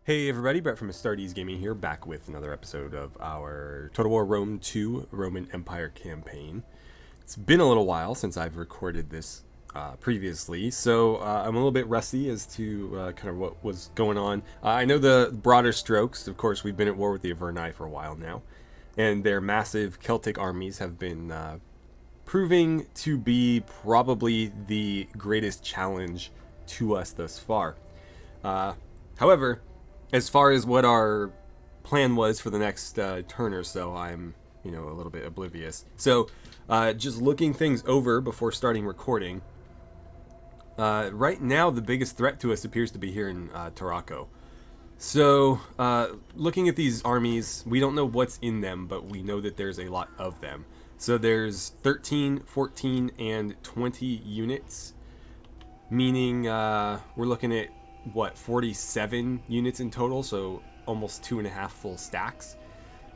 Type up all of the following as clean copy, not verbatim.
Hey everybody, Brett from AstartesGaming here, back with another episode of our Total War Rome 2 Roman Empire campaign. It's been a little while since I've recorded this previously, so I'm a little bit rusty as to kind of what was going on. I know the broader strokes. Of course, we've been at war with the Averni for a while now, and their massive Celtic armies have been proving to be probably the greatest challenge to us thus far. However, as far as what our plan was for the next turn or so, I'm, a little bit oblivious. So, just looking things over before starting recording. Right now, the biggest threat to us appears to be here in Tarraco. So, looking at these armies, we don't know what's in them, but we know that there's a lot of them. So there's 13, 14, and 20 units, meaning we're looking at 47 units in total, so almost 2.5 full stacks,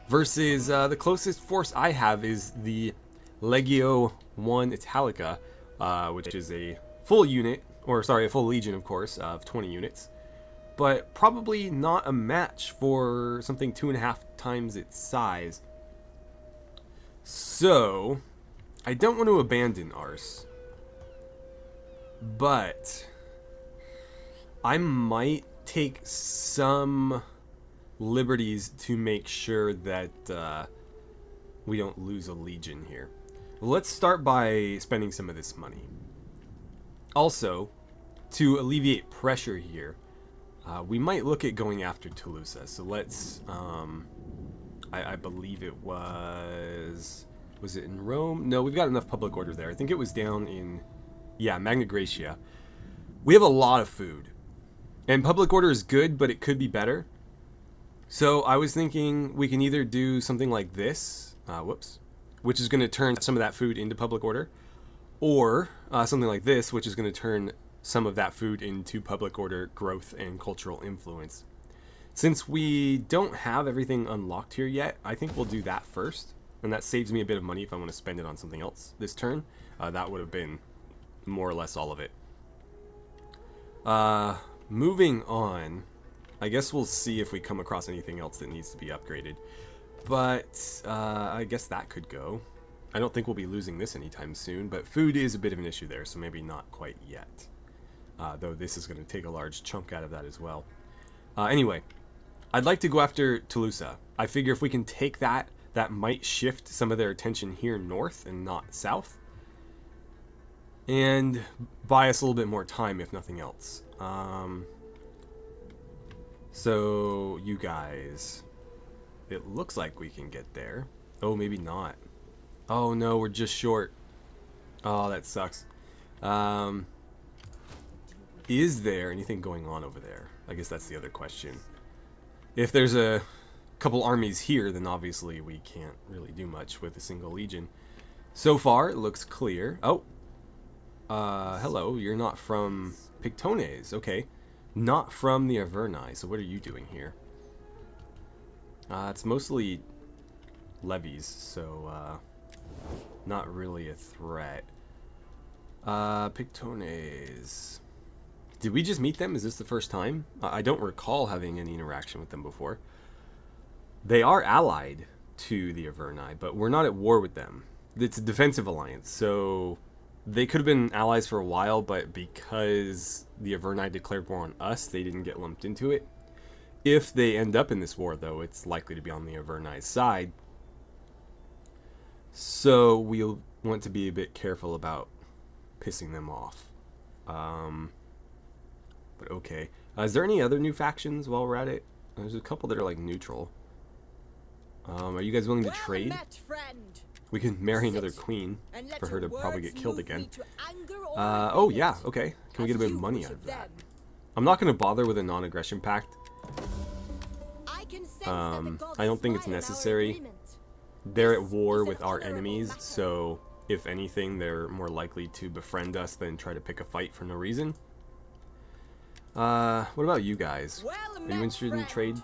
versus the closest force I have is the Legio 1 Italica, which is a full unit, a full legion, of course, of 20 units, but probably not a match for something 2.5 times its size. So I don't want to abandon Ars, but I might take some liberties to make sure that we don't lose a legion here. Let's start by spending some of this money. Also, to alleviate pressure here, we might look at going after Toulouse. So let's, I believe it was it in Rome? No, we've got enough public order there. I think it was down in, Magna Graecia. We have a lot of food. And public order is good, but it could be better. So I was thinking we can either do something like this, which is going to turn some of that food into public order, or something like this, which is going to turn some of that food into public order growth and cultural influence. Since we don't have everything unlocked here yet, I think we'll do that first, and that saves me a bit of money if I want to spend it on something else this turn. That would have been more or less all of it. Moving on, I guess we'll see if we come across anything else that needs to be upgraded. But I guess that could go. I don't think we'll be losing this anytime soon, but food is a bit of an issue there, so maybe not quite yet. Though this is going to take a large chunk out of that as well. Anyway, I'd like to go after Toulouse. I figure if we can take that, that might shift some of their attention here north and not south, and buy us a little bit more time, if nothing else. So you guys, it looks like we can get there. Oh, maybe not. Oh no, we're just short. Oh, that sucks. Is there anything going on over there? I guess that's the other question. If there's a couple armies here, then obviously we can't really do much with a single legion. So far, it looks clear. Oh, hello, you're not from Pictones, okay. Not from the Averni, so what are you doing here? It's mostly levies, so, not really a threat. Pictones. Did we just meet them? Is this the first time? I don't recall having any interaction with them before. They are allied to the Averni, but we're not at war with them. It's a defensive alliance, so they could have been allies for a while, but because the Averni declared war on us, they didn't get lumped into it. If they end up in this war, though, it's likely to be on the Averni's side. So we'll want to be a bit careful about pissing them off. But okay. Is there any other new factions while we're at it? There's a couple that are like neutral. Are you guys willing to trade? We can marry another queen for her to probably get killed again. Oh yeah, okay. Can we get a bit of money out of that? I'm not going to bother with a non-aggression pact. I don't think it's necessary. They're at war with our enemies, so if anything, they're more likely to befriend us than try to pick a fight for no reason. What about you guys? Are you interested in trade?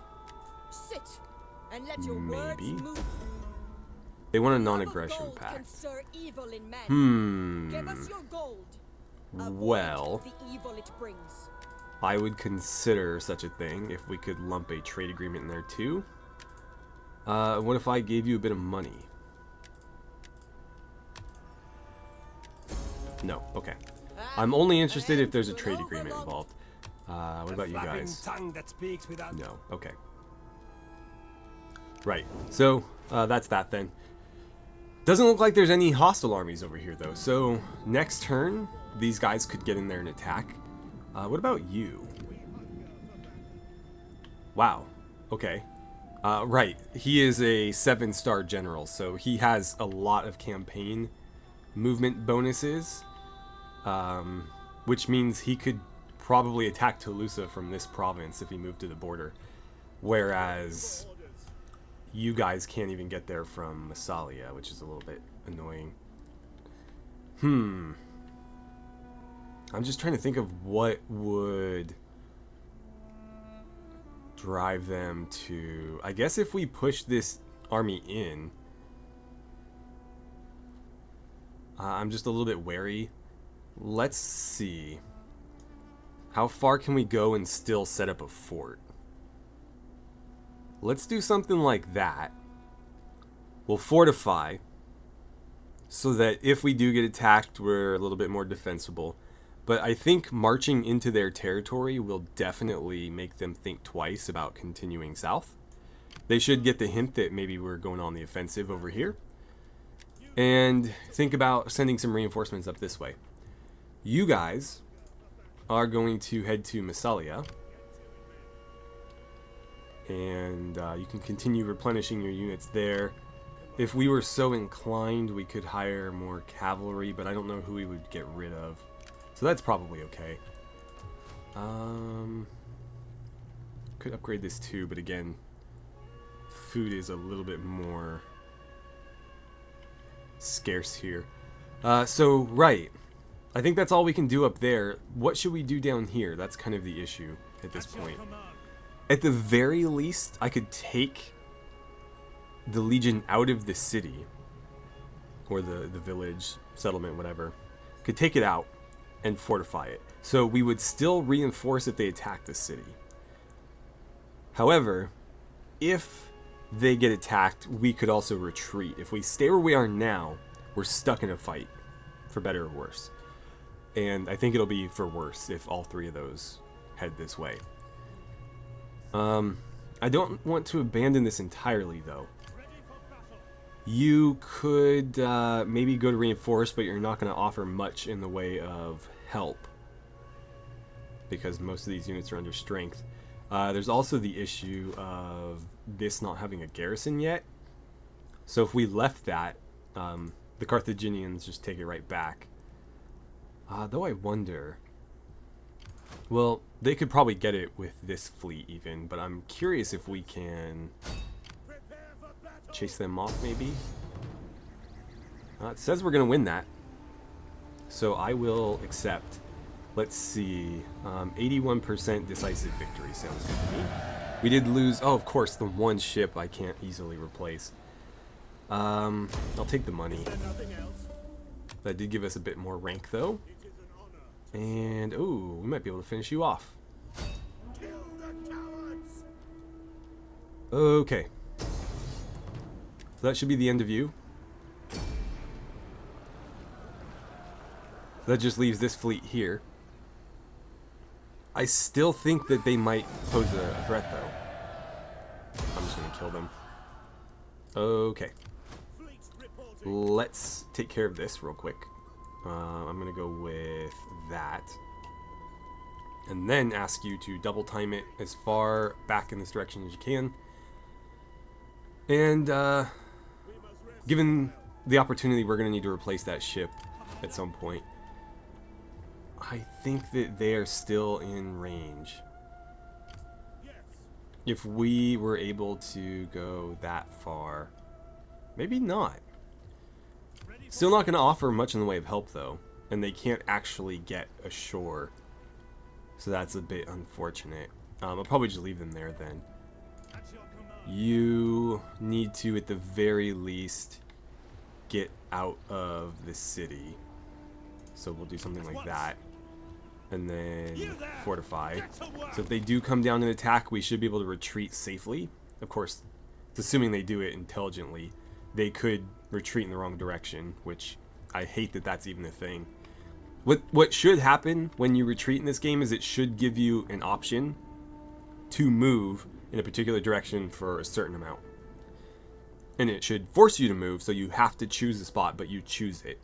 Maybe. They want a non-aggression pact. Well, I would consider such a thing if we could lump a trade agreement in there too. What if I gave you a bit of money? No, okay. I'm only interested if there's a trade agreement involved. What about you guys? No, okay. Right, so that's that then. Doesn't look like there's any hostile armies over here though, so next turn these guys could get in there and attack. What about you? Wow, okay. Right, he is a 7-star general, so he has a lot of campaign movement bonuses, which means he could probably attack Toulouse from this province if he moved to the border, whereas you guys can't even get there from Auxilia, which is a little bit annoying. I'm just trying to think of what would drive them to... I guess if we push this army in, I'm just a little bit wary. Let's see. How far can we go and still set up a fort? Let's do something like that. We'll fortify so that if we do get attacked, we're a little bit more defensible. But I think marching into their territory will definitely make them think twice about continuing south. They should get the hint that maybe we're going on the offensive over here. And think about sending some reinforcements up this way. You guys are going to head to Massalia. And you can continue replenishing your units there. If we were so inclined, we could hire more cavalry, but I don't know who we would get rid of. So that's probably okay. Could upgrade this too, but again, food is a little bit more scarce here. So, right. I think that's all we can do up there. What should we do down here? That's kind of the issue at this point. At the very least, I could take the Legion out of the city, or the village, settlement, whatever. Could take it out and fortify it. So we would still reinforce if they attack the city. However, if they get attacked, we could also retreat. If we stay where we are now, we're stuck in a fight, for better or worse. And I think it'll be for worse if all three of those head this way. I don't want to abandon this entirely, though. You could maybe go to reinforce, but you're not going to offer much in the way of help, because most of these units are under strength. There's also the issue of this not having a garrison yet. So if we left that, the Carthaginians just take it right back. Though I wonder... Well, they could probably get it with this fleet even, but I'm curious if we can chase them off maybe. It says we're going to win that, so I will accept. Let's see, 81% decisive victory sounds good to me. We did lose, oh of course, the one ship I can't easily replace. I'll take the money. That did give us a bit more rank though. And, ooh, we might be able to finish you off. Okay. So that should be the end of you. That just leaves this fleet here. I still think that they might pose a threat, though. I'm just going to kill them. Okay. Let's take care of this real quick. I'm going to go with that. And then ask you to double time it as far back in this direction as you can. And given the opportunity, we're going to need to replace that ship at some point. I think that they are still in range. If we were able to go that far. Maybe not. Still not going to offer much in the way of help, though. And they can't actually get ashore. So that's a bit unfortunate. I'll probably just leave them there then. You need to, at the very least, get out of the city. So we'll do something like that. and then fortify. So if they do come down and attack, we should be able to retreat safely. Of course, it's assuming they do it intelligently. They could retreat in the wrong direction, which I hate that that's even a thing. What should happen when you retreat in this game is it should give you an option to move in a particular direction for a certain amount. And it should force you to move, so you have to choose a spot, but you choose it.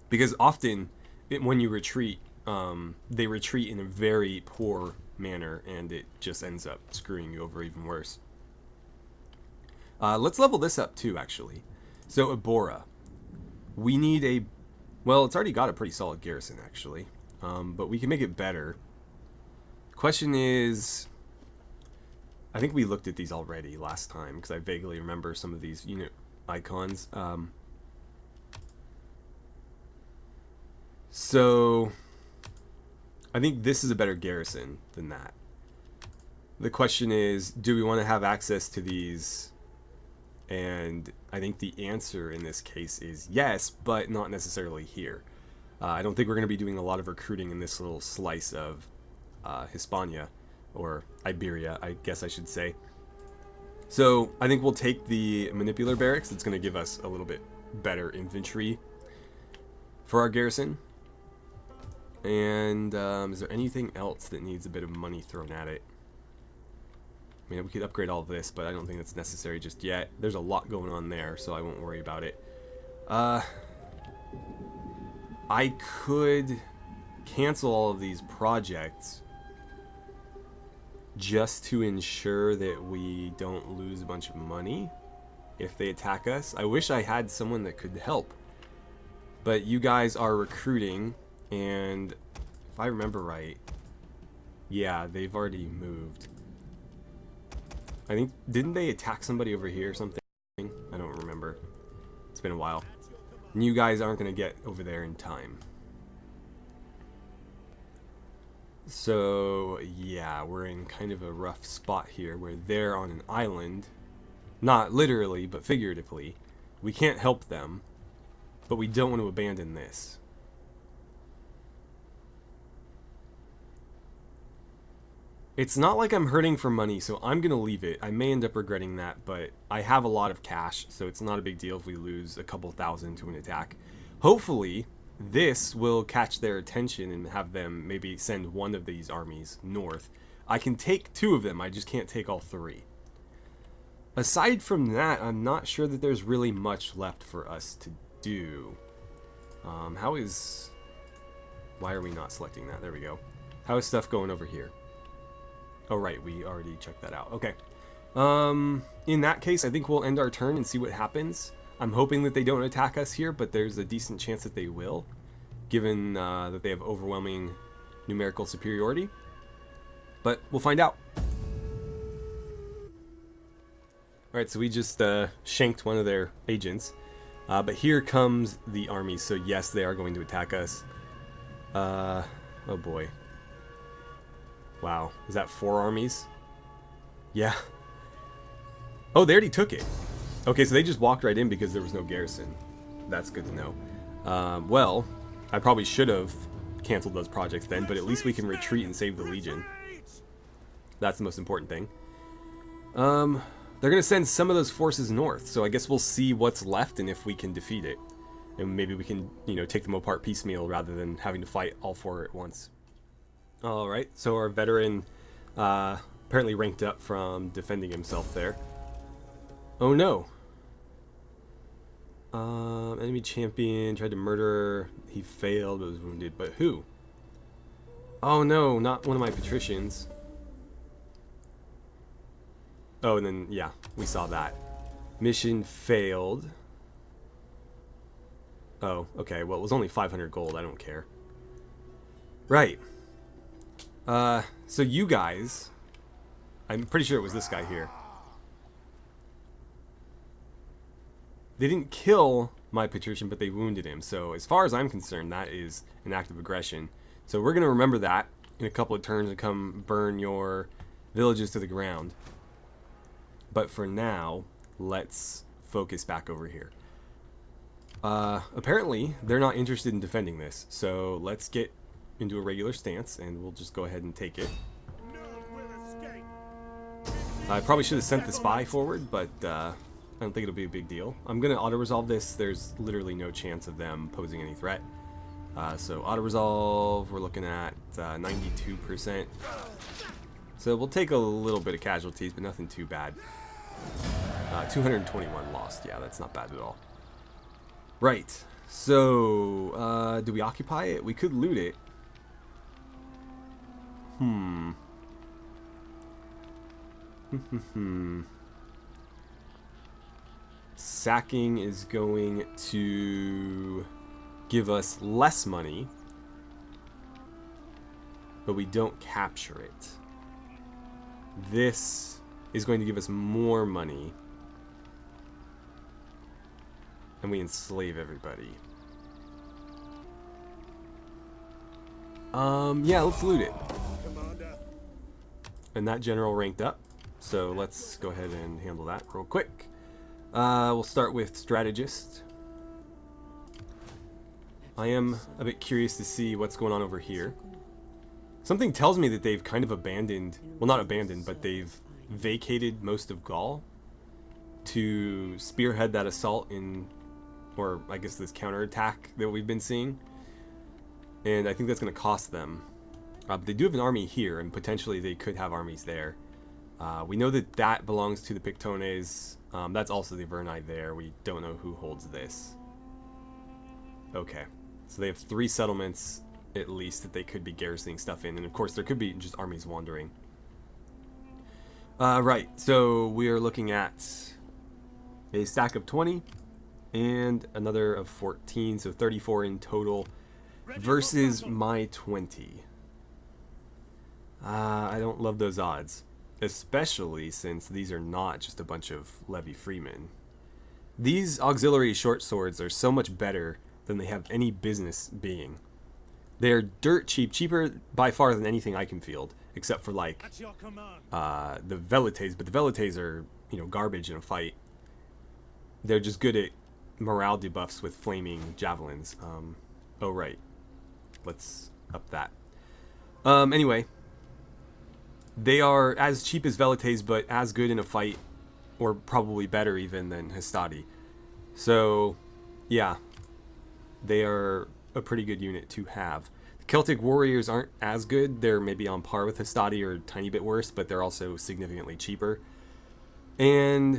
Because often, when you retreat, they retreat in a very poor manner, and it just ends up screwing you over even worse. Let's level this up too, actually. So, Abora. We need a... Well, it's already got a pretty solid garrison, actually. But we can make it better. Question is... I think we looked at these already last time, because I vaguely remember some of these unit icons. So, I think this is a better garrison than that. The question is, do we want to have access to these? And I think the answer in this case is yes, but not necessarily here. I don't think we're going to be doing a lot of recruiting in this little slice of Hispania, or Iberia, I guess I should say. So I think we'll take the Manipular Barracks. It's going to give us a little bit better infantry for our garrison. And is there anything else that needs a bit of money thrown at it? I mean, we could upgrade all of this, but I don't think that's necessary just yet. There's a lot going on there, so I won't worry about it. I could cancel all of these projects just to ensure that we don't lose a bunch of money if they attack us. I wish I had someone that could help. But you guys are recruiting, and if I remember right, yeah, they've already moved. I think, didn't they attack somebody over here or something? I don't remember. It's been a while. And you guys aren't going to get over there in time. So, yeah, we're in kind of a rough spot here where they're on an island. Not literally, but figuratively. We can't help them, but we don't want to abandon this. It's not like I'm hurting for money, so I'm going to leave it. I may end up regretting that, but I have a lot of cash, so it's not a big deal if we lose a couple thousand to an attack. Hopefully, this will catch their attention and have them maybe send one of these armies north. I can take 2 of them, I just can't take all 3. Aside from that, I'm not sure that there's really much left for us to do. Why are we not selecting that? There we go. How is stuff going over here? Oh, right, we already checked that out. Okay. In that case, I think we'll end our turn and see what happens. I'm hoping that they don't attack us here, but there's a decent chance that they will, given that they have overwhelming numerical superiority. But we'll find out. Alright, so we just shanked one of their agents. But here comes the army, so yes, they are going to attack us. Oh boy. Wow, is that 4 armies? Yeah. Oh, they already took it. Okay, so they just walked right in because there was no garrison. That's good to know. Well, I probably should have canceled those projects then, but at least we can retreat and save the Legion. That's the most important thing. They're going to send some of those forces north, so I guess we'll see what's left and if we can defeat it. And maybe we can, take them apart piecemeal rather than having to fight all 4 at once. Alright, so our veteran apparently ranked up from defending himself there. Oh no. Enemy champion tried to murder. He failed, but was wounded. But who? Oh no, not one of my patricians. Oh, and then, yeah, we saw that. Mission failed. Oh, okay, well, it was only 500 gold. I don't care. Right. So you guys, I'm pretty sure it was this guy here. They didn't kill my patrician, but they wounded him. So as far as I'm concerned, that is an act of aggression. So we're going to remember that in a couple of turns and come burn your villages to the ground. But for now, let's focus back over here. Apparently, they're not interested in defending this. So let's get into a regular stance, and we'll just go ahead and take it. I probably should have sent the spy forward, but I don't think it'll be a big deal. I'm going to auto-resolve this. There's literally no chance of them posing any threat. So auto-resolve, we're looking at 92%. So we'll take a little bit of casualties, but nothing too bad. 221 lost. Yeah, that's not bad at all. Right. So, do we occupy it? We could loot it. Sacking is going to give us less money, but we don't capture it. This is going to give us more money, and we enslave everybody. Yeah, let's loot it. And that general ranked up, so let's go ahead and handle that real quick. We'll start with strategist. I am a bit curious to see what's going on over here. Something tells me that they've kind of abandoned, well, not abandoned, but they've vacated most of Gaul to spearhead that assault in, or I guess this counterattack that we've been seeing. And I think that's going to cost them. But they do have an army here, and potentially they could have armies there. We know that that belongs to the Pictones. That's also the Verni there. We don't know who holds this. Okay. So they have 3 settlements, at least, that they could be garrisoning stuff in. And of course, there could be just armies wandering. Right. So we are looking at a stack of 20 and another of 14. So 34 in total versus my 20. I don't love those odds. Especially since these are not just a bunch of levy freemen. These auxiliary short swords are so much better than they have any business being. They're dirt cheap, cheaper by far than anything I can field, except for like the Velites, but the Velites are, you know, garbage in a fight. They're just good at morale debuffs with flaming javelins. Oh right, let's up that. Anyway, they are as cheap as Velites, but as good in a fight, or probably better even than Hastati. So, yeah, they are a pretty good unit to have. The Celtic warriors aren't as good. They're maybe on par with Hastati or a tiny bit worse, but they're also significantly cheaper. And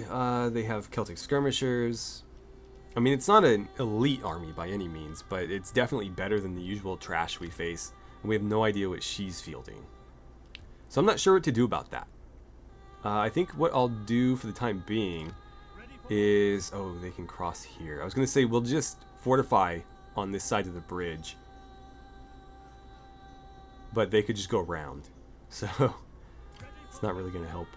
they have Celtic skirmishers. I mean, it's not an elite army by any means, but it's definitely better than the usual trash we face, and we have no idea what she's fielding. So I'm not sure what to do about that. I think what I'll do for the time being is... Oh, they can cross here. I was going to say we'll just fortify on this side of the bridge. But they could just go around. So it's not really going to help.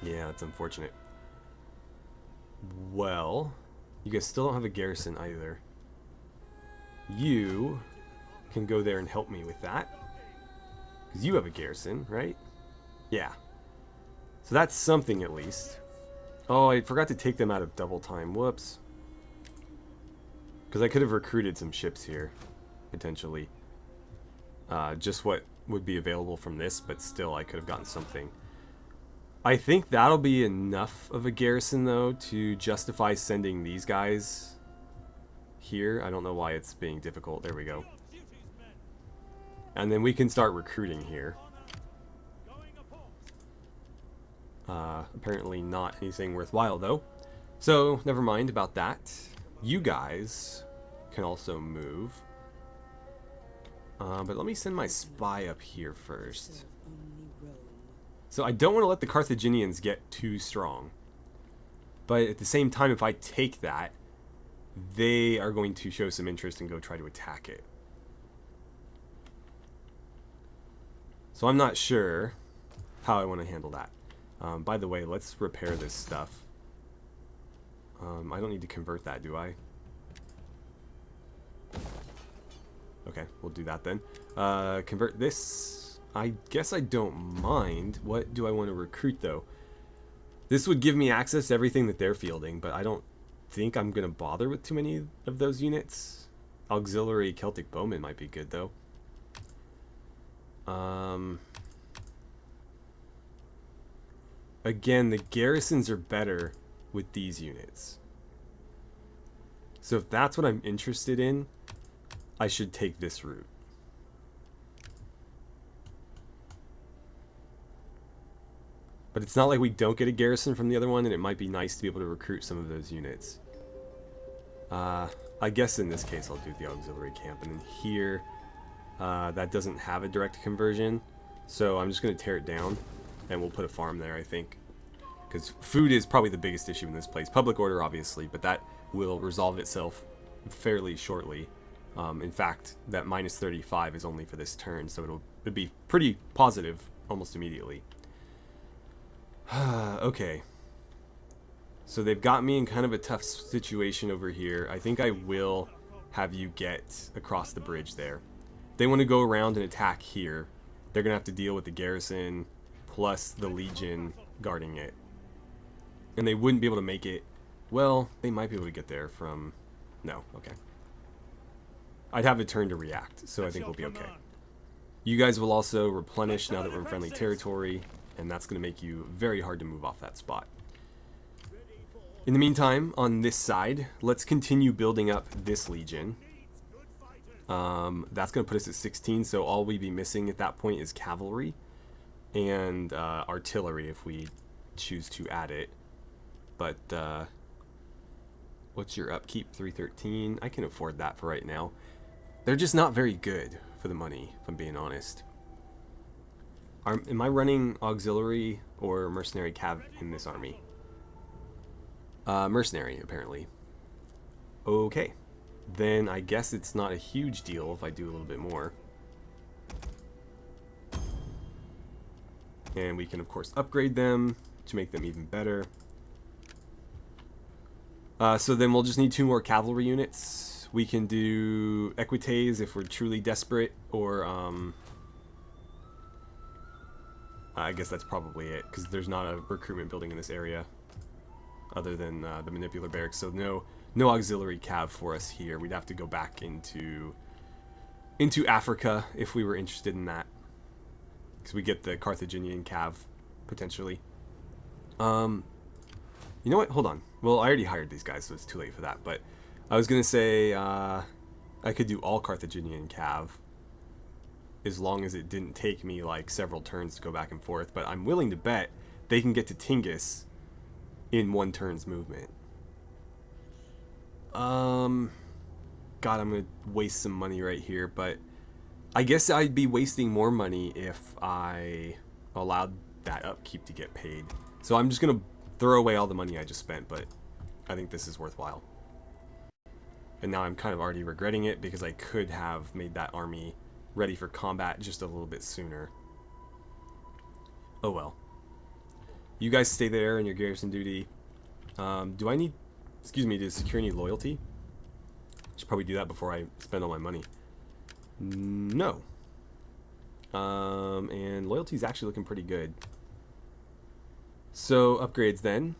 Yeah, that's unfortunate. Well, you guys still don't have a garrison either. You can go there and help me with that. Because you have a garrison, right? Yeah. So that's something at least. Oh, I forgot to take them out of double time. Whoops. Because I could have recruited some ships here, potentially. Just what would be available from this, but still I could have gotten something. I think that'll be enough of a garrison, though, to justify sending these guys here. I don't know why it's being difficult. There we go. And then we can start recruiting here. Apparently not anything worthwhile, though. So, never mind about that. You guys can also move. But let me send my spy up here first. So I don't want to let the Carthaginians get too strong. But at the same time, if I take that, they are going to show some interest and go try to attack it. So I'm not sure how I want to handle that. By the way, let's repair this stuff. I don't need to convert that, do I? Okay, we'll do that then. Convert this. I guess I don't mind. What do I want to recruit, though? This would give me access to everything that they're fielding, but I don't think I'm going to bother with too many of those units. Auxiliary Celtic Bowmen might be good, though. Again, the garrisons are better with these units. So if that's what I'm interested in, I should take this route. But it's not like we don't get a garrison from the other one, and it might be nice to be able to recruit some of those units. I guess in this case I'll do the auxiliary camp, and then here, that doesn't have a direct conversion, so I'm just going to tear it down, and we'll put a farm there, I think. Because food is probably the biggest issue in this place. Public order, obviously, but that will resolve itself fairly shortly. In fact, that minus 35 is only for this turn, so it'll be pretty positive almost immediately. Okay. So they've got me in kind of a tough situation over here. I think I will have you get across the bridge there. If they want to go around and attack here, they're going to have to deal with the garrison plus the legion guarding it. And they wouldn't be able to make it. Well, they might be able to get there from... No, okay. I'd have a turn to react, so I think we'll be okay. You guys will also replenish now that we're in friendly territory, and that's going to make you very hard to move off that spot. In the meantime, on this side, let's continue building up this legion. That's going to put us at 16, so all we'd be missing at that point is cavalry and artillery if we choose to add it. But what's your upkeep? 313. I can afford that for right now. They're just not very good for the money, if I'm being honest. Am I running auxiliary or mercenary cav in this army? Mercenary, apparently. Okay. Then I guess it's not a huge deal if I do a little bit more. And we can, of course, upgrade them to make them even better. So then we'll just need 2 more cavalry units. We can do equites if we're truly desperate, or I guess that's probably it, because there's not a recruitment building in this area other than the manipular barracks, so no auxiliary cav for us here. We'd have to go back into Africa if we were interested in that, because we get the Carthaginian cav potentially. You know what? Hold on. Well, I already hired these guys, so it's too late for that. But I was gonna say I could do all Carthaginian cav as long as it didn't take me like several turns to go back and forth. But I'm willing to bet they can get to Tingis in 1 turn's movement. God, I'm gonna waste some money right here, but I guess I'd be wasting more money if I allowed that upkeep to get paid. So I'm just gonna throw away all the money I just spent, but I think this is worthwhile. And now I'm kind of already regretting it because I could have made that army ready for combat just a little bit sooner. Oh well. You guys stay there in your garrison duty. Do I need, to secure any loyalty? Should probably do that before I spend all my money. No. And loyalty is actually looking pretty good. So upgrades then.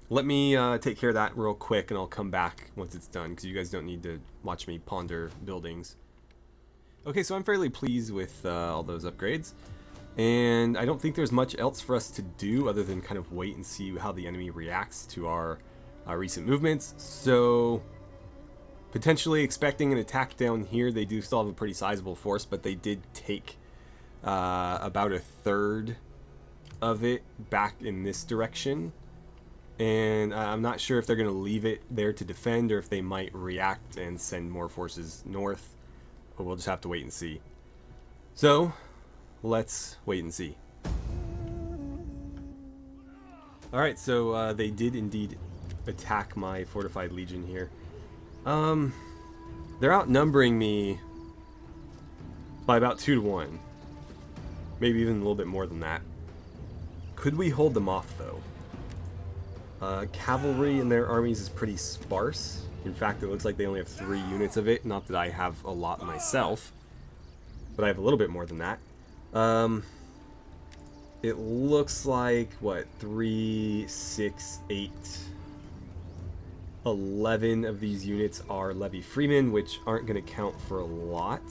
Let me take care of that real quick, and I'll come back once it's done, because you guys don't need to watch me ponder buildings. Okay, so I'm fairly pleased with all those upgrades, and I don't think there's much else for us to do other than kind of wait and see how the enemy reacts to our recent movements. So potentially expecting an attack down here. They do still have a pretty sizable force, but they did take about 1/3 of it back in this direction. And I'm not sure if they're going to leave it there to defend or if they might react and send more forces north. But we'll just have to wait and see. So, let's wait and see. Alright, so they did indeed attack my fortified legion here. They're outnumbering me by about 2 to 1. Maybe even a little bit more than that. Could we hold them off, though? Cavalry in their armies is pretty sparse. In fact, it looks like they only have 3 units of it. Not that I have a lot myself, but I have a little bit more than that. It looks like, what, 3, 6, 8, 11 of these units are levy freemen, which aren't going to count for a lot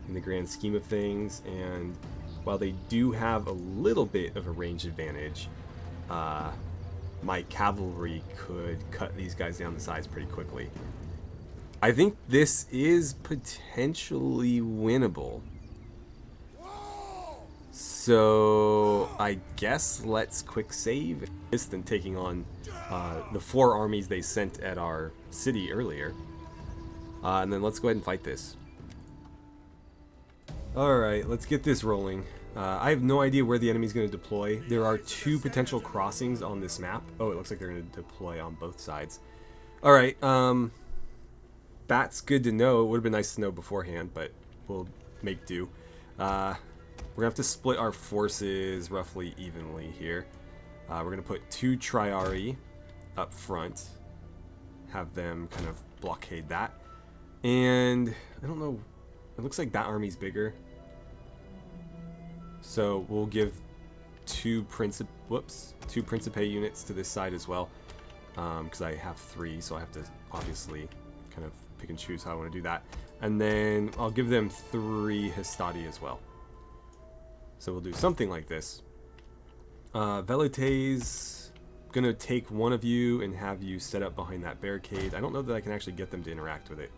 in the grand scheme of things. And while they do have a little bit of a range advantage, my cavalry could cut these guys down to size pretty quickly. I think this is potentially winnable. So I guess let's quick save this than taking on the 4 armies they sent at our city earlier. And then let's go ahead and fight this. Alright, let's get this rolling. I have no idea where the enemy's going to deploy. There are 2 potential crossings on this map. Oh, it looks like they're going to deploy on both sides. Alright, that's good to know. It would have been nice to know beforehand, but we'll make do. We're going to have to split our forces roughly evenly here. We're going to put 2 Triari up front. Have them kind of blockade that. And I don't know. It looks like that army's bigger. So we'll give 2 Principe units to this side as well. Because I have 3, so I have to obviously kind of pick and choose how I want to do that. And then I'll give them 3 Hastati as well. So we'll do something like this. Velite's gonna take one of you and have you set up behind that barricade. I don't know that I can actually get them to interact with it.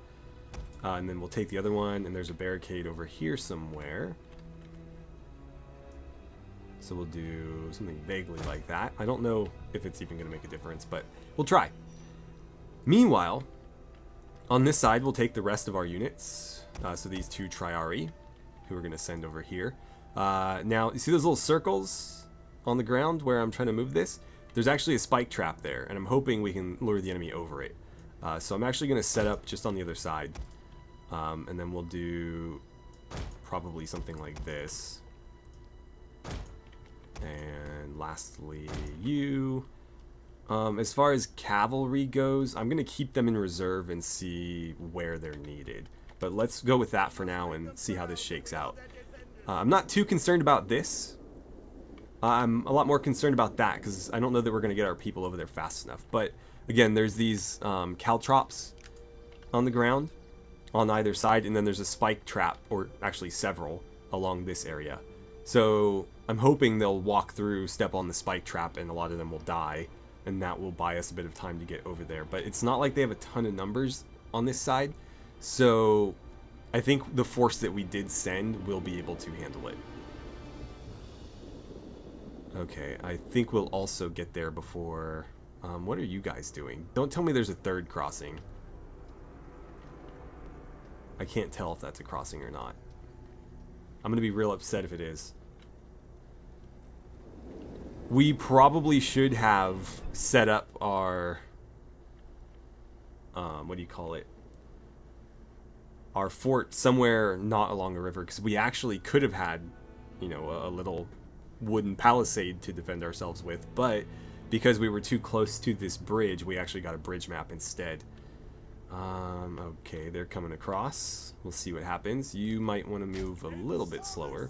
And then we'll take the other one, and there's a barricade over here somewhere. So we'll do something vaguely like that. I don't know if it's even going to make a difference, but we'll try. Meanwhile, on this side, we'll take the rest of our units. So these 2 Triari, who we're going to send over here. Now, you see those little circles on the ground where I'm trying to move this? There's actually a spike trap there, and I'm hoping we can lure the enemy over it. So I'm actually going to set up just on the other side. And then we'll do probably something like this. And lastly, you. As far as cavalry goes, I'm going to keep them in reserve and see where they're needed. But let's go with that for now and see how this shakes out. I'm not too concerned about this. I'm a lot more concerned about that because I don't know that we're going to get our people over there fast enough. But again, there's these caltrops on the ground on either side, and then there's a spike trap, or actually several, along this area. So I'm hoping they'll walk through, step on the spike trap, and a lot of them will die, and that will buy us a bit of time to get over there. But it's not like they have a ton of numbers on this side, so I think the force that we did send will be able to handle it. Okay, I think we'll also get there before... what are you guys doing? Don't tell me there's a 3rd crossing. I can't tell if that's a crossing or not. I'm going to be real upset if it is. We probably should have set up our... what do you call it? Our fort somewhere not along a river, because we actually could have had, you know, a little wooden palisade to defend ourselves with, but because we were too close to this bridge, we actually got a bridge map instead. Okay, they're coming across. We'll see what happens. You might want to move a little bit slower.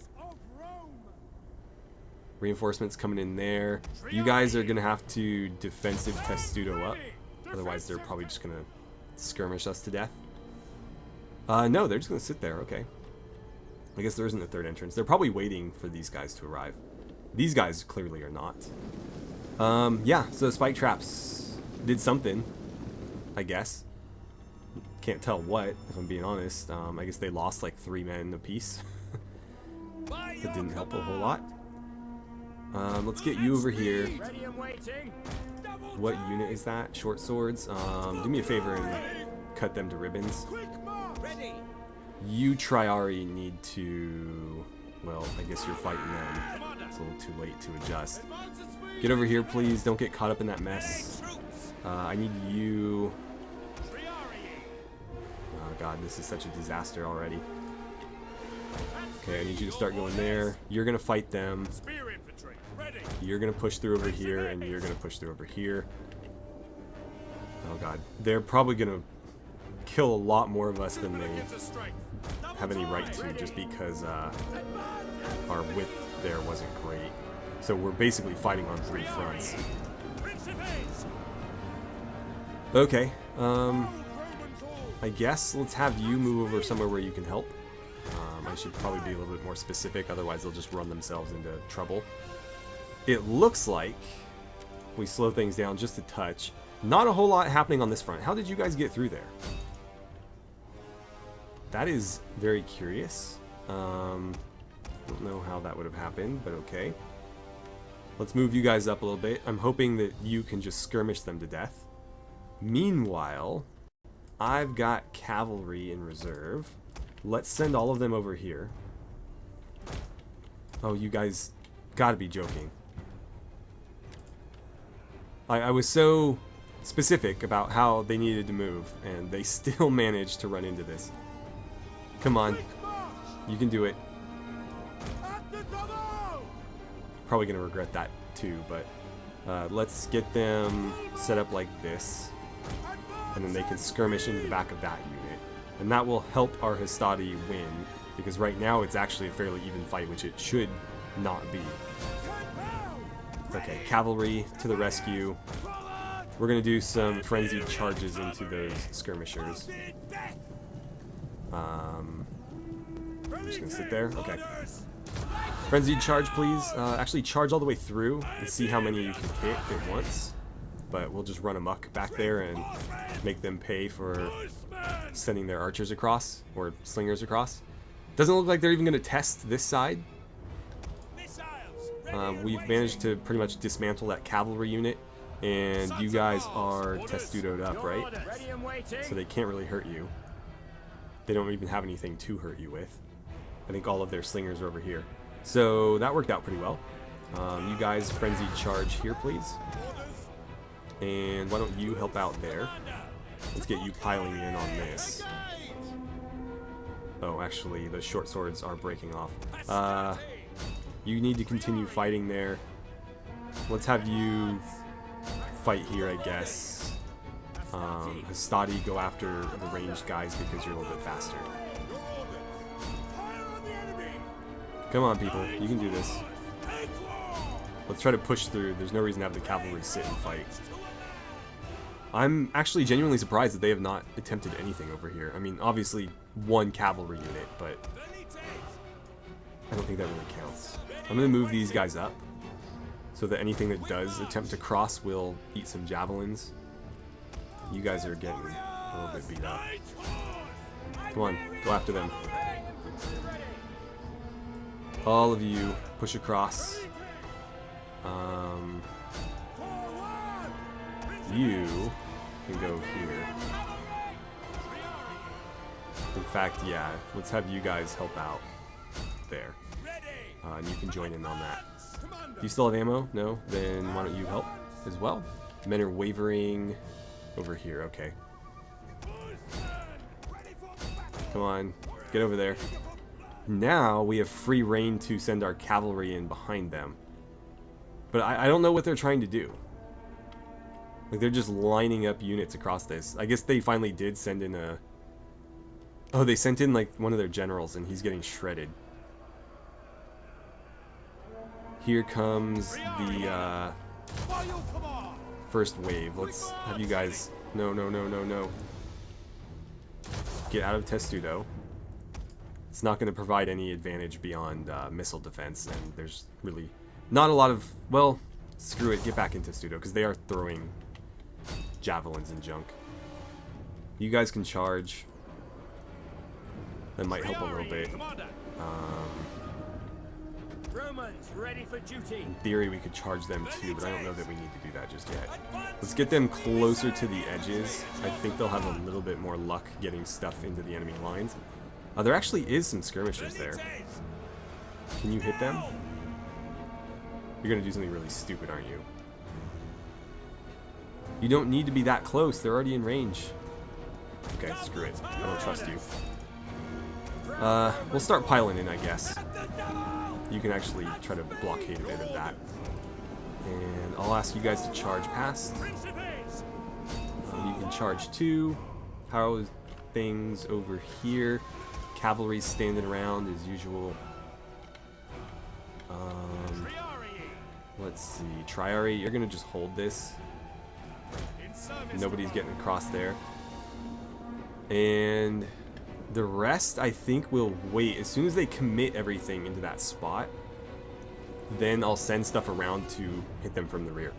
Reinforcements coming in there. You guys are going to have to defensive testudo up. Otherwise, they're probably just going to skirmish us to death. No, they're just going to sit there. Okay. I guess there isn't a 3rd entrance. They're probably waiting for these guys to arrive. These guys clearly are not. Yeah, so spike traps did something, I guess. Can't tell what, if I'm being honest. I guess they lost like 3 men apiece. That didn't help a whole lot. Let's get you over here. What unit is that? Short swords. Do me a favor and cut them to ribbons. You Triari need to... Well, I guess you're fighting them. It's a little too late to adjust. Get over here, please. Don't get caught up in that mess. I need you... Oh god, this is such a disaster already. Okay, I need you to start going there. You're going to fight them. You're going to push through over here, and you're going to push through over here. Oh god. They're probably going to kill a lot more of us than they have any right to, just because our width there wasn't great. So we're basically fighting on 3 fronts. Okay, I guess let's have you move over somewhere where you can help. I should probably be a little bit more specific, otherwise they'll just run themselves into trouble. It looks like we slow things down just a touch. Not a whole lot happening on this front. How did you guys get through there? That is very curious. Don't know how that would have happened, but okay. Let's move you guys up a little bit. I'm hoping that you can just skirmish them to death. Meanwhile, I've got cavalry in reserve. Let's send all of them over here. Oh, you guys gotta be joking. I was so specific about how they needed to move, and they still managed to run into this. Come on. You can do it. Probably gonna regret that too, but let's get them set up like this, and then they can skirmish into the back of that unit, and that will help our Hastati win, because right now it's actually a fairly even fight, which it should not be. Okay, cavalry to the rescue. We're gonna do some frenzied charges into those skirmishers. I'm just gonna sit there. Okay. Frenzied charge, please. Actually, charge all the way through and see how many you can hit at once. But we'll just run amok back there and make them pay for sending their archers across, or slingers across. Doesn't look like they're even going to test this side. We've managed to pretty much dismantle that cavalry unit, and you guys are testudoed up, right? So they can't really hurt you. They don't even have anything to hurt you with. I think all of their slingers are over here. So that worked out pretty well. You guys frenzied charge here, please. And why don't you help out there? Let's get you piling in on this. Oh, actually, the short swords are breaking off. You need to continue fighting there. Let's have you fight here, I guess. Hastati, go after the ranged guys because you're a little bit faster. Come on, people. You can do this. Let's try to push through. There's no reason to have the cavalry sit and fight. I'm actually genuinely surprised that they have not attempted anything over here. I mean, obviously, one cavalry unit, but I don't think that really counts. I'm going to move these guys up so that anything that does attempt to cross will eat some javelins. You guys are getting a little bit beat up. Come on, go after them. All of you, push across. You can go here. In fact, yeah, let's have you guys help out there. And you can join in on that. Do you still have ammo? No? Then why don't you help as well? Men are wavering over here. Okay. Come on, get over there. Now we have free reign to send our cavalry in behind them. But I don't know what they're trying to do. Like, they're just lining up units across this. I guess they finally did send in a... Oh, they sent in, like, one of their generals, and he's getting shredded. Here comes the, first wave. Let's have you guys... No, no, no, no, no. Get out of Testudo. It's not going to provide any advantage beyond missile defense, and there's really not a lot of... Well, screw it. Get back into Testudo, because they are throwing javelins and junk. You guys can charge. That might help a little bit. In theory, we could charge them too, but I don't know that we need to do that just yet. Let's get them closer to the edges. I think they'll have a little bit more luck getting stuff into the enemy lines. There actually is some skirmishers there. Can you hit them? You're gonna do something really stupid, aren't you? You don't need to be that close. They're already in range. Okay, screw it. I don't trust you. We'll start piling in, I guess. You can actually try to blockade a bit of that. And I'll ask you guys to charge past. You can charge too. How is things over here? Cavalry standing around as usual. Let's see. Triari, you're gonna just hold this. Nobody's getting across there. And the rest, I think, will wait. As soon as they commit everything into that spot, then I'll send stuff around to hit them from the rear.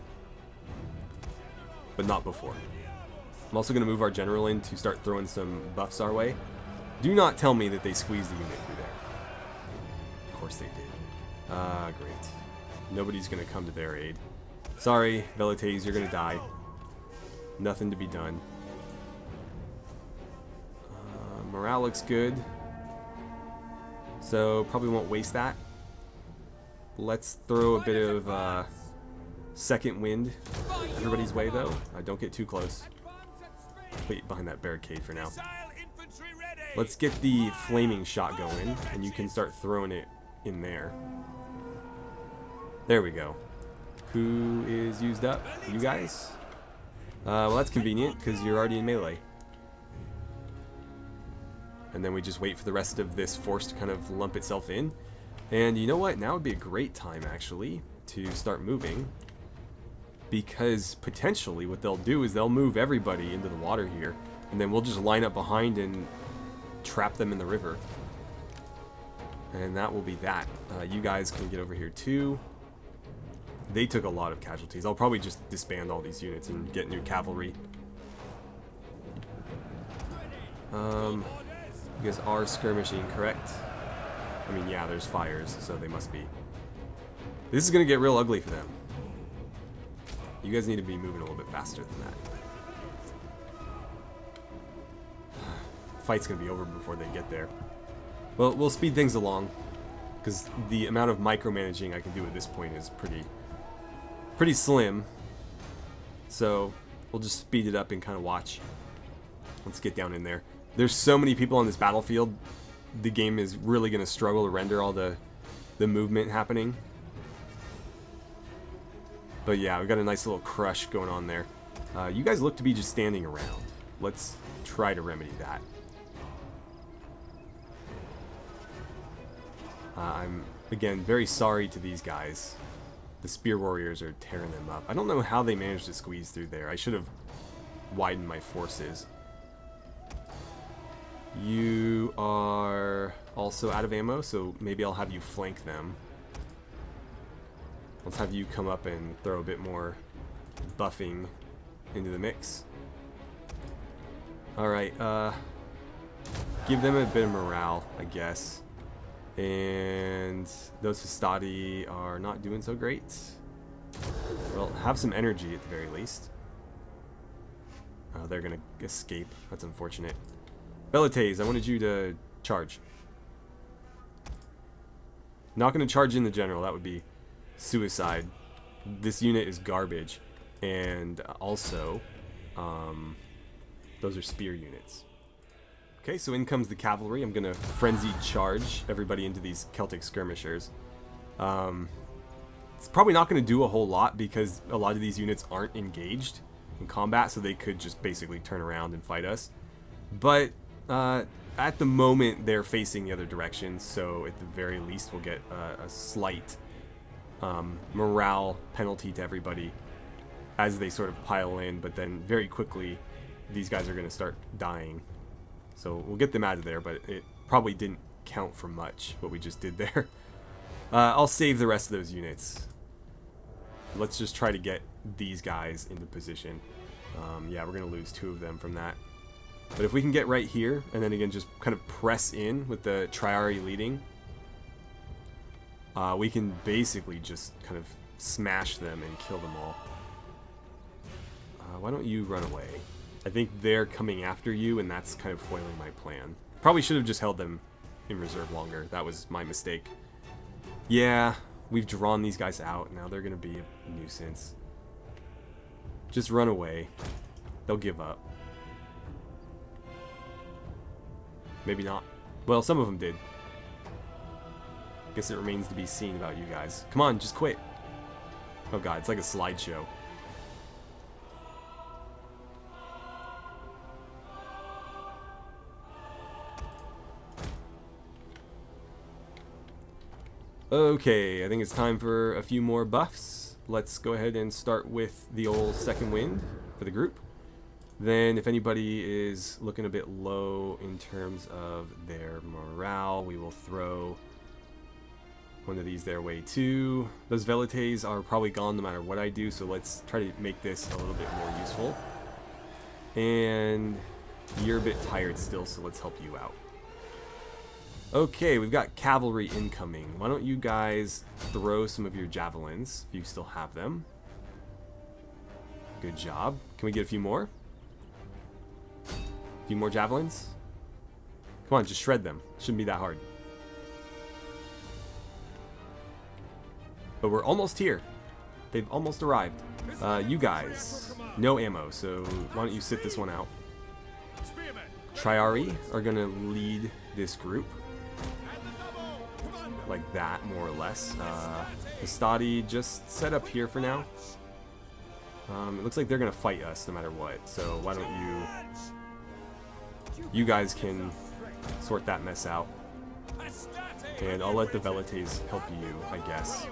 But not before. I'm also going to move our general in to start throwing some buffs our way. Do not tell me that they squeezed the unit through there. Of course they did. Great. Nobody's going to come to their aid. Sorry, Velites, you're going to die. Nothing to be done. Morale looks good. So, probably won't waste that. Let's throw a bit of second wind everybody's way, though. Don't get too close. Wait behind that barricade for now. Let's get the flaming shot going, and you can start throwing it in there. There we go. Who is used up? You guys? Well, that's convenient, because you're already in melee. And then we just wait for the rest of this force to kind of lump itself in. And you know what? Now would be a great time, actually, to start moving. Because potentially what they'll do is they'll move everybody into the water here. And then we'll just line up behind and trap them in the river. And that will be that. You guys can get over here too. They took a lot of casualties. I'll probably just disband all these units and get new cavalry. You guys are skirmishing, correct? I mean, yeah, there's fires, so they must be. This is going to get real ugly for them. You guys need to be moving a little bit faster than that. Fight's going to be over before they get there. Well, we'll speed things along, because the amount of micromanaging I can do at this point is pretty slim. So we'll just speed it up and kind of watch. Let's get down in there. There's so many people on this battlefield, the game is really going to struggle to render all the movement happening. But yeah, we've got a nice little crush going on there. You guys look to be just standing around. Let's try to remedy that. I'm, again, very sorry to these guys. The spear warriors are tearing them up. I don't know how they managed to squeeze through there. I should have widened my forces. You are also out of ammo, so maybe I'll have you flank them. Let's have you come up and throw a bit more buffing into the mix. Alright, give them a bit of morale, I guess. And those Hastati are not doing so great. Well, have some energy at the very least. They're gonna escape. That's unfortunate. Velites, I wanted you to charge. Not gonna charge in the general. That would be suicide. This unit is garbage. And also, those are spear units. Okay, so in comes the cavalry. I'm gonna frenzied charge everybody into these Celtic skirmishers. It's probably not gonna do a whole lot because a lot of these units aren't engaged in combat, so they could just basically turn around and fight us. But at the moment, they're facing the other direction, so at the very least, we'll get a slight morale penalty to everybody as they sort of pile in. But then very quickly, these guys are gonna start dying. So we'll get them out of there, but it probably didn't count for much, what we just did there. I'll save the rest of those units. Let's just try to get these guys into position. Yeah, we're going to lose 2 of them from that. But if we can get right here, and then again just kind of press in with the Triari leading, we can basically just kind of smash them and kill them all. Why don't you run away? I think they're coming after you, and that's kind of foiling my plan. Probably should have just held them in reserve longer. That was my mistake. Yeah, we've drawn these guys out. Now they're going to be a nuisance. Just run away. They'll give up. Maybe not. Well, some of them did. Guess it remains to be seen about you guys. Come on, just quit. Oh god, it's like a slideshow. Okay, I think it's time for a few more buffs. Let's go ahead and start with the old second wind for the group. Then if anybody is looking a bit low in terms of their morale, we will throw one of these their way too. Those Velites are probably gone no matter what I do, so let's try to make this a little bit more useful. And you're a bit tired still, so let's help you out. Okay, we've got cavalry incoming. Why don't you guys throw some of your javelins, if you still have them. Good job. Can we get a few more? A few more javelins? Come on, just shred them. Shouldn't be that hard. But we're almost here. They've almost arrived. You guys, no ammo, so why don't you sit this one out. Triari are going to lead this group. Like that, more or less. Hastati just set up here for now. It looks like they're going to fight us no matter what, so why don't you guys can sort that mess out. And I'll let the Velites help you, I guess.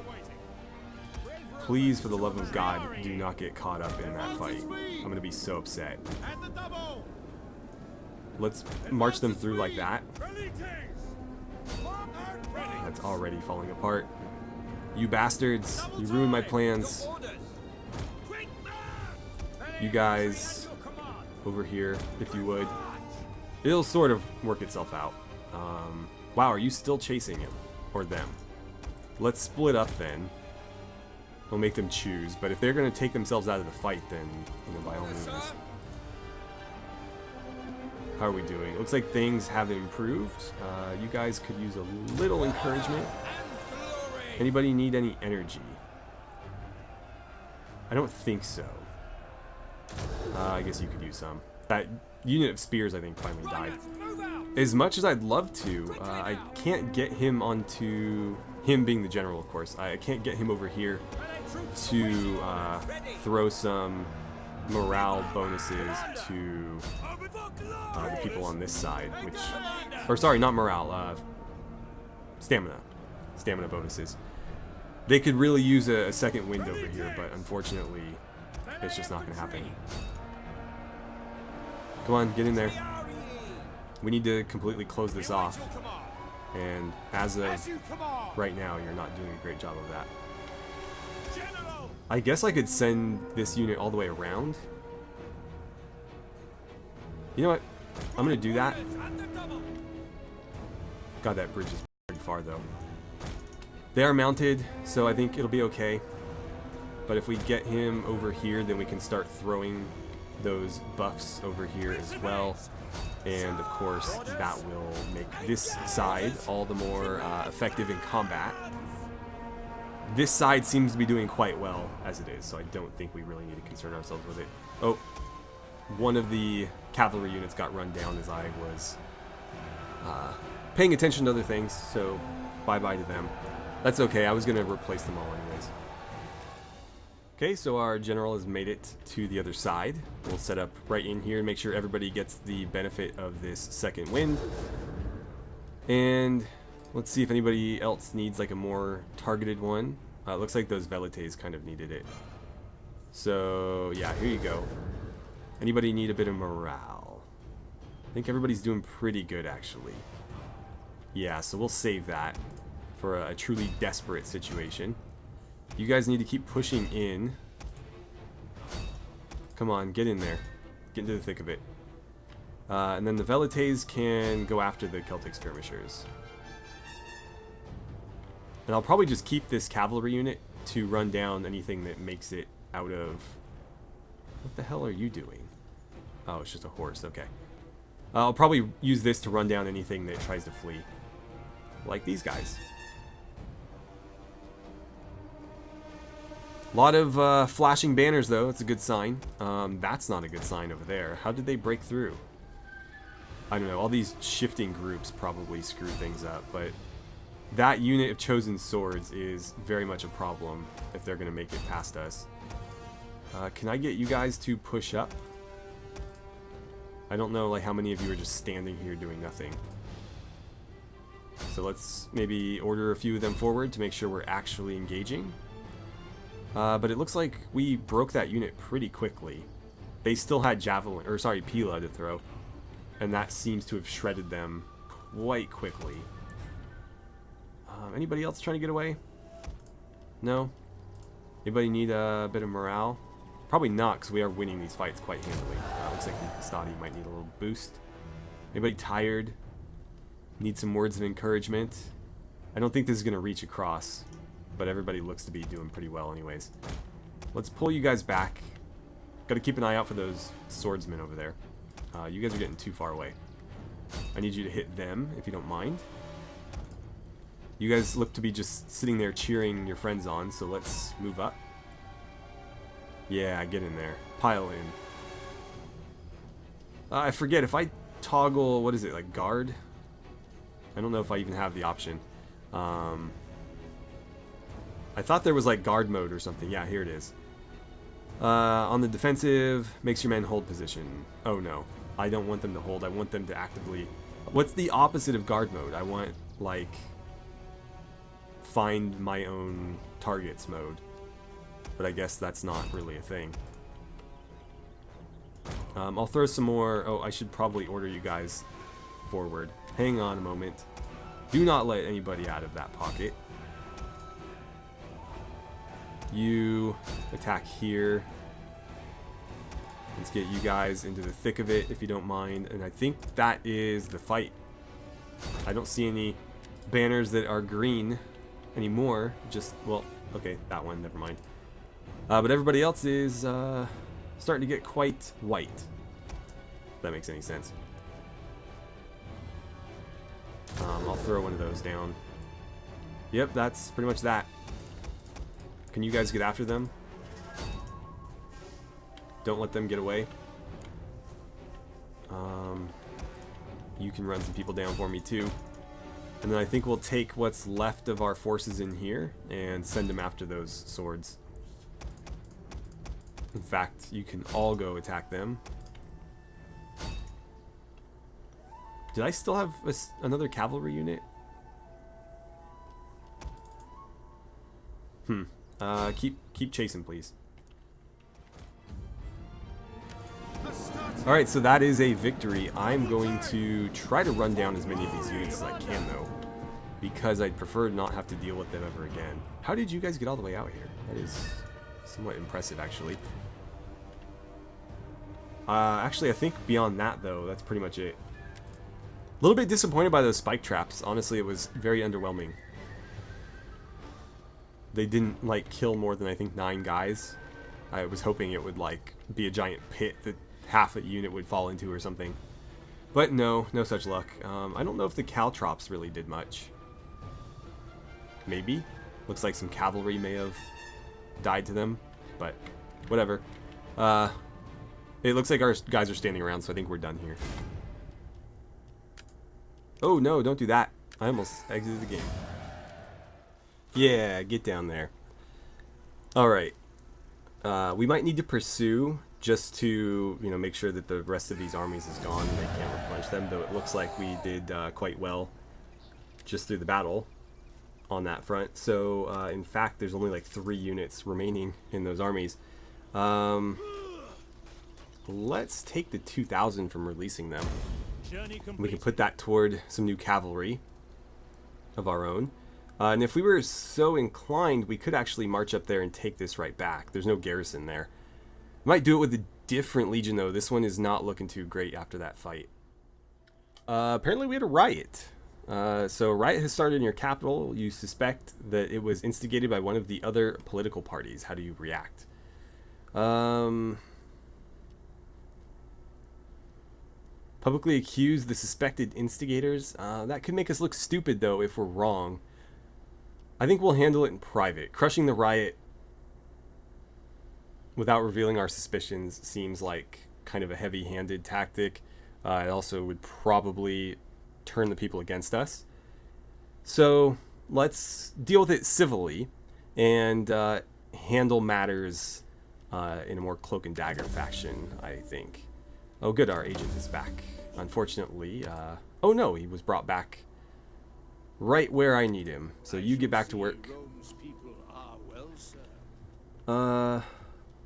Please, for the love of God, do not get caught up in that fight. I'm going to be so upset. Let's march them through like that. That's already falling apart. You bastards, you ruined my plans. You guys, over here, if you would. It'll sort of work itself out. Wow, are you still chasing him? Or them? Let's split up then. We'll make them choose, but if they're going to take themselves out of the fight, then, you know, by all means. How are we doing? It looks like things have improved. You guys could use a little encouragement. Anybody need any energy? I don't think so. I guess you could use some. That unit of spears, I think, finally died. As much as I'd love to, I can't get him onto... Him being the general, of course. I can't get him over here to throw some morale bonuses to the people on this side, which... Or sorry, not morale, stamina. Stamina bonuses. They could really use a second wind over here, but unfortunately, it's just not going to happen. Come on, get in there. We need to completely close this off. And as of right now, you're not doing a great job of that. I guess I could send this unit all the way around. You know what? I'm going to do that. God, that bridge is pretty far, though. They are mounted, so I think it'll be okay. But if we get him over here, then we can start throwing those buffs over here as well. And of course, that will make this side all the more effective in combat. This side seems to be doing quite well as it is, so I don't think we really need to concern ourselves with it. Oh, one of the cavalry units got run down as I was paying attention to other things, so bye-bye to them. That's okay, I was going to replace them all anyways. Okay, so our general has made it to the other side. We'll set up right in here and make sure everybody gets the benefit of this second wind. And let's see if anybody else needs like a more targeted one. It looks like those Velites kind of needed it. So yeah, here you go. Anybody need a bit of morale? I think everybody's doing pretty good actually. Yeah, so we'll save that for a truly desperate situation. You guys need to keep pushing in. Come on, get in there. Get into the thick of it. And then the Velites can go after the Celtic skirmishers. And I'll probably just keep this cavalry unit to run down anything that makes it out of... What the hell are you doing? Oh, it's just a horse, okay. I'll probably use this to run down anything that tries to flee. Like these guys. A lot of flashing banners, though. It's a good sign. That's not a good sign over there. How did they break through? I don't know. All these shifting groups probably screw things up, but that unit of chosen swords is very much a problem if they're going to make it past us. Can I get you guys to push up? I don't know like how many of you are just standing here doing nothing. So let's maybe order a few of them forward to make sure we're actually engaging. But it looks like we broke that unit pretty quickly. they still had javelin, or sorry, Pila to throw, and that seems to have shredded them quite quickly. Anybody else trying to get away? No? Anybody need a bit of morale? Probably not, because we are winning these fights quite handily. Looks like Stadi might need a little boost. Anybody tired? Need some words of encouragement? I don't think this is going to reach across, but everybody looks to be doing pretty well anyways. Let's pull you guys back. Got to keep an eye out for those swordsmen over there. You guys are getting too far away. I need you to hit them, if you don't mind. You guys look to be just sitting there cheering your friends on, so let's move up. Yeah, get in there. Pile in. I forget, if I toggle, what is it, like guard? I don't know if I even have the option. I thought there was like guard mode or something. Yeah, here it is. On the defensive, makes your men hold position. Oh no, I don't want them to hold. I want them to actively... What's the opposite of guard mode? I want, like, find my own targets mode. But I guess that's not really a thing. I'll throw some more... Oh, I should probably order you guys forward. Hang on a moment. Do not let anybody out of that pocket. You attack here. Let's get you guys into the thick of it, if you don't mind. And I think that is the fight. I don't see any banners that are green anymore. Just, well, okay, that one, never mind. But everybody else is starting to get quite white. If that makes any sense. I'll throw one of those down. Yep, that's pretty much that. Can you guys get after them? Don't let them get away. You can run some people down for me too. And then I think we'll take what's left of our forces in here and send them after those swords. In fact, you can all go attack them. Did I still have another cavalry unit? Keep chasing, please. Alright, so that is a victory. I'm going to try to run down as many of these units as I can, though, because I'd prefer not have to deal with them ever again. How did you guys get all the way out here? That is somewhat impressive, actually. Actually, I think beyond that, though, that's pretty much it. A little bit disappointed by those spike traps. Honestly, it was very underwhelming. They didn't, like, kill more than, I think, 9 guys. I was hoping it would, like, be a giant pit that half a unit would fall into or something. But no, no such luck. I don't know if the caltrops really did much. Maybe. Looks like some cavalry may have died to them, but whatever. It looks like our guys are standing around, so I think we're done here. Oh no, don't do that. I almost exited the game. Yeah, get down there. Alright. We might need to pursue just to, you know, make sure that the rest of these armies is gone and they can't replenish them, though it looks like we did quite well just through the battle on that front. So, in fact, there's only like 3 units remaining in those armies. Let's take the 2,000 from releasing them. We can put that toward some new cavalry of our own. And if we were so inclined, we could actually march up there and take this right back. There's no garrison there. Might do it with a different legion, though. This one is not looking too great after that fight. Apparently we had a riot. So a riot has started in your capital. You suspect that it was instigated by one of the other political parties. How do you react? Publicly accuse the suspected instigators. That could make us look stupid, though, if we're wrong. I think we'll handle it in private. Crushing the riot without revealing our suspicions seems like kind of a heavy-handed tactic. It also would probably turn the people against us. So let's deal with it civilly and handle matters in a more cloak and dagger fashion, I think. Oh good, our agent is back. Unfortunately, oh no, he was brought back right where I need him. So you get back to work.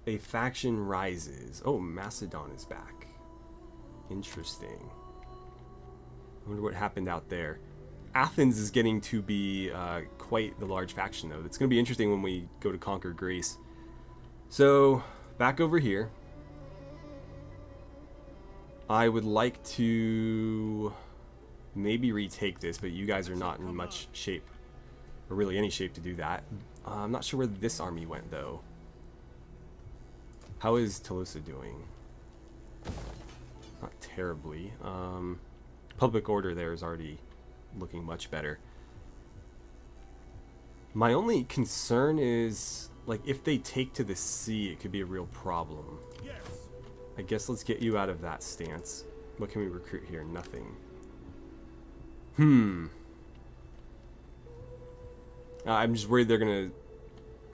a faction rises. Oh, Macedon is back. Interesting. I wonder what happened out there. Athens is getting to be quite the large faction, though. It's going to be interesting when we go to conquer Greece. So, back over here. I would like to maybe retake this, but you guys are not in much shape, or really any shape to do that. I'm not sure where this army went, though. How is Tolosa doing? Not terribly. Public order there is already looking much better. My only concern is, like, if they take to the sea, it could be a real problem. Yes. I guess let's get you out of that stance. What can we recruit here? Nothing. I'm just worried they're gonna,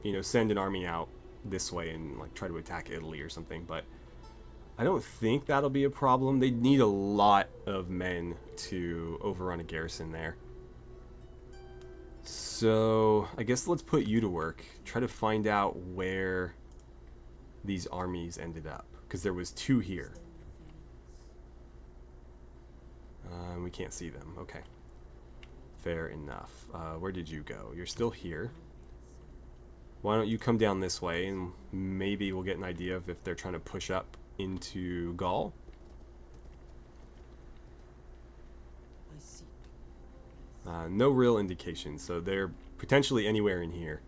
you know, send an army out this way and like try to attack Italy or something, but I don't think that'll be a problem. They'd need a lot of men to overrun a garrison there. So I guess let's put you to work. Try to find out where these armies ended up, because there was 2 here. We can't see them. Okay. Fair enough. Where did you go? You're still here. Why don't you come down this way, and maybe we'll get an idea of if they're trying to push up into Gaul. I see. No real indication, so they're potentially anywhere in here.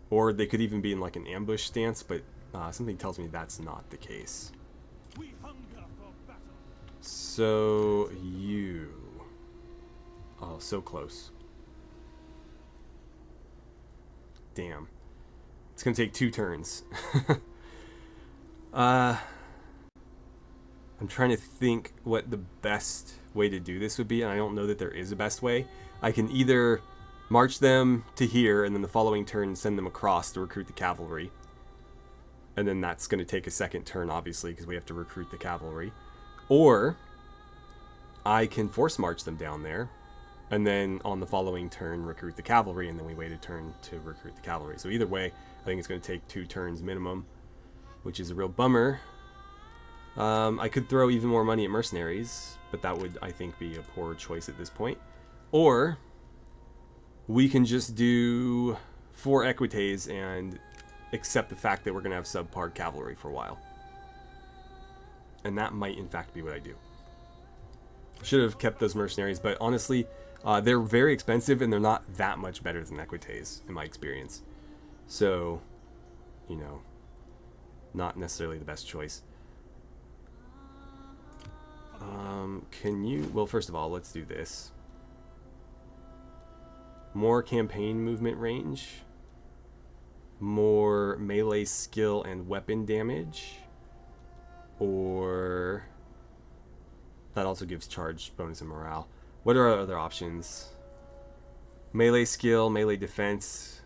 Or they could even be in like an ambush stance, but something tells me that's not the case. We hunger for battle. So you... Oh, so close. Damn. It's gonna take 2 turns. I'm trying to think what the best way to do this would be, and I don't know that there is a best way. I can either march them to here, and then the following turn send them across to recruit the cavalry. And then that's going to take a second turn, obviously, because we have to recruit the cavalry. Or I can force march them down there, and then on the following turn recruit the cavalry, and then we wait a turn to recruit the cavalry. So either way, I think it's going to take 2 turns minimum, which is a real bummer. I could throw even more money at mercenaries, but that would, I think, be a poor choice at this point. Or we can just do 4 equites and accept the fact that we're going to have subpar cavalry for a while. And that might, in fact, be what I do. Should have kept those mercenaries, but honestly, they're very expensive and they're not that much better than equites, in my experience. So, you know, not necessarily the best choice. Can you... Well, first of all, let's do this. More campaign movement range. More melee skill and weapon damage. Or... That also gives charge bonus and morale. What are our other options? Melee skill, melee defense.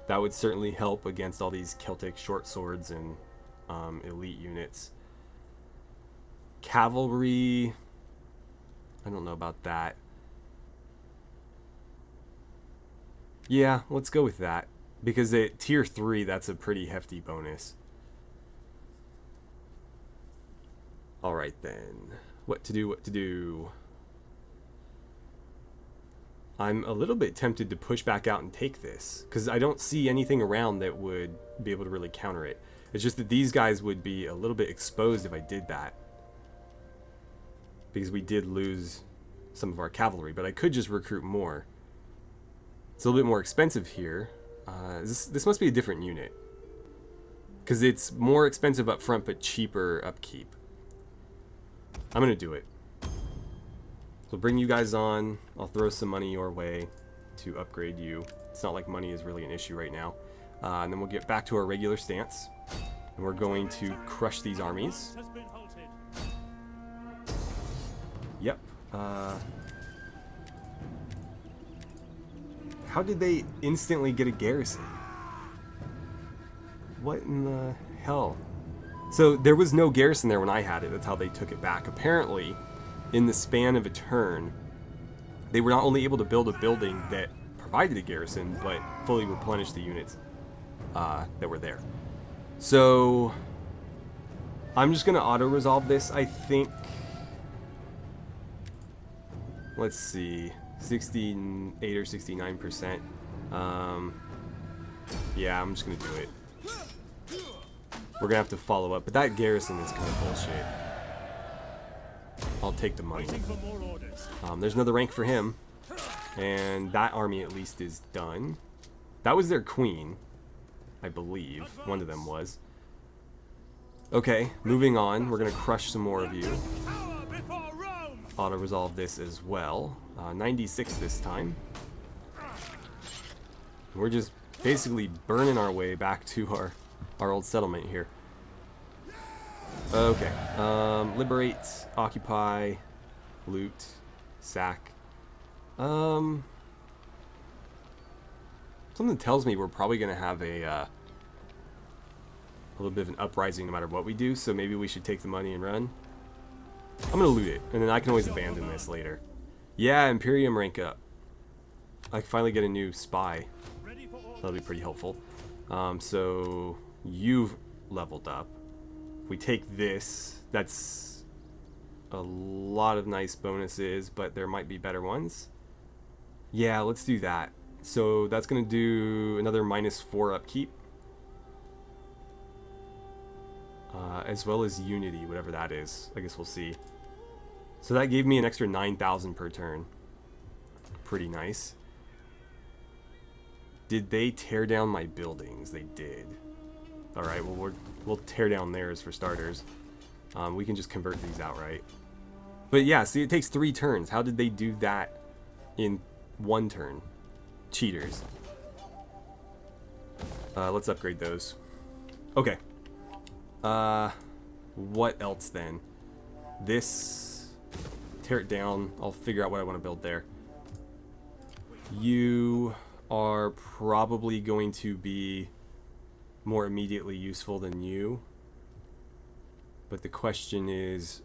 That would certainly help against all these Celtic short swords and elite units. Cavalry, I don't know about that. Yeah, let's go with that. Because at tier 3, that's a pretty hefty bonus. Alright then. What to do, what to do. I'm a little bit tempted to push back out and take this, because I don't see anything around that would be able to really counter it. It's just that these guys would be a little bit exposed if I did that, because we did lose some of our cavalry, but I could just recruit more. It's a little bit more expensive here. This must be a different unit, because it's more expensive up front but cheaper upkeep. I'm gonna do it. So bring you guys on. I'll throw some money your way to upgrade you. It's not like money is really an issue right now. And then we'll get back to our regular stance. And we're going to crush these armies. Yep. How did they instantly get a garrison? What in the hell? So there was no garrison there when I had it. That's how they took it back. Apparently, in the span of a turn, they were not only able to build a building that provided a garrison, but fully replenish the units. that were there. So I'm just going to auto-resolve this, I think. Let's see, 68 or 69%. Yeah, I'm just going to do it. We're going to have to follow up, but that garrison is kind of bullshit. I'll take the money. There's another rank for him, and that army at least is done. That was their queen, I believe. One of them was. Okay, moving on. We're going to crush some more of you. Auto-resolve this as well. 96 this time. We're just basically burning our way back to our old settlement here. Okay. Liberate, occupy, loot, sack. Something tells me we're probably going to have a little bit of an uprising no matter what we do, so maybe we should take the money and run. I'm going to loot it, and then I can always abandon this later. Yeah, Imperium rank up. I can finally get a new spy. That'll be pretty helpful. So you've leveled up. If we take this, that's a lot of nice bonuses, but there might be better ones. Yeah, let's do that. So that's going to do another -4 upkeep. As well as Unity, whatever that is. I guess we'll see. So that gave me an extra 9,000 per turn. Pretty nice. Did they tear down my buildings? They did. Alright, well we'll tear down theirs for starters. We can just convert these outright. But yeah, see, it takes 3 turns. How did they do that in 1 turn? Cheaters. Let's upgrade those. Okay. What else then? This, tear it down. I'll figure out what I want to build there. You are probably going to be more immediately useful than you. But the question is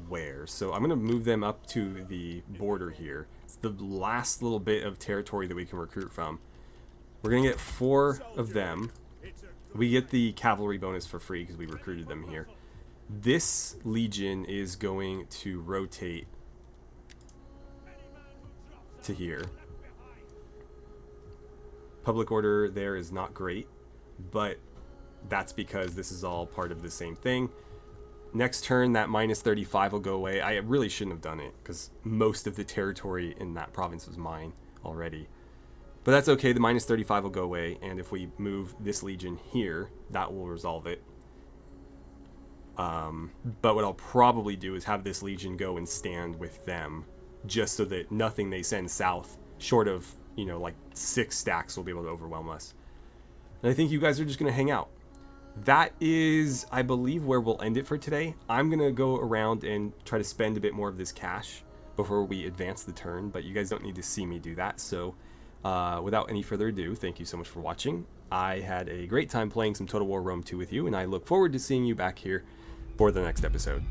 where? So I'm going to move them up to the border here. It's the last little bit of territory that we can recruit from. We're going to get 4 of them. We get the cavalry bonus for free because we recruited them here. This legion is going to rotate to here. Public order there is not great, but that's because this is all part of the same thing. Next turn, that -35 will go away. I really shouldn't have done it because most of the territory in that province was mine already. But that's okay, the -35 will go away, and if we move this legion here, that will resolve it. But what I'll probably do is have this legion go and stand with them, just so that nothing they send south, short of, you know, like 6 stacks, will be able to overwhelm us. And I think you guys are just going to hang out. That is, I believe, where we'll end it for today. I'm going to go around and try to spend a bit more of this cash before we advance the turn, but you guys don't need to see me do that, so without any further ado, thank you so much for watching. I had a great time playing some Total War Rome 2 with you, and I look forward to seeing you back here for the next episode.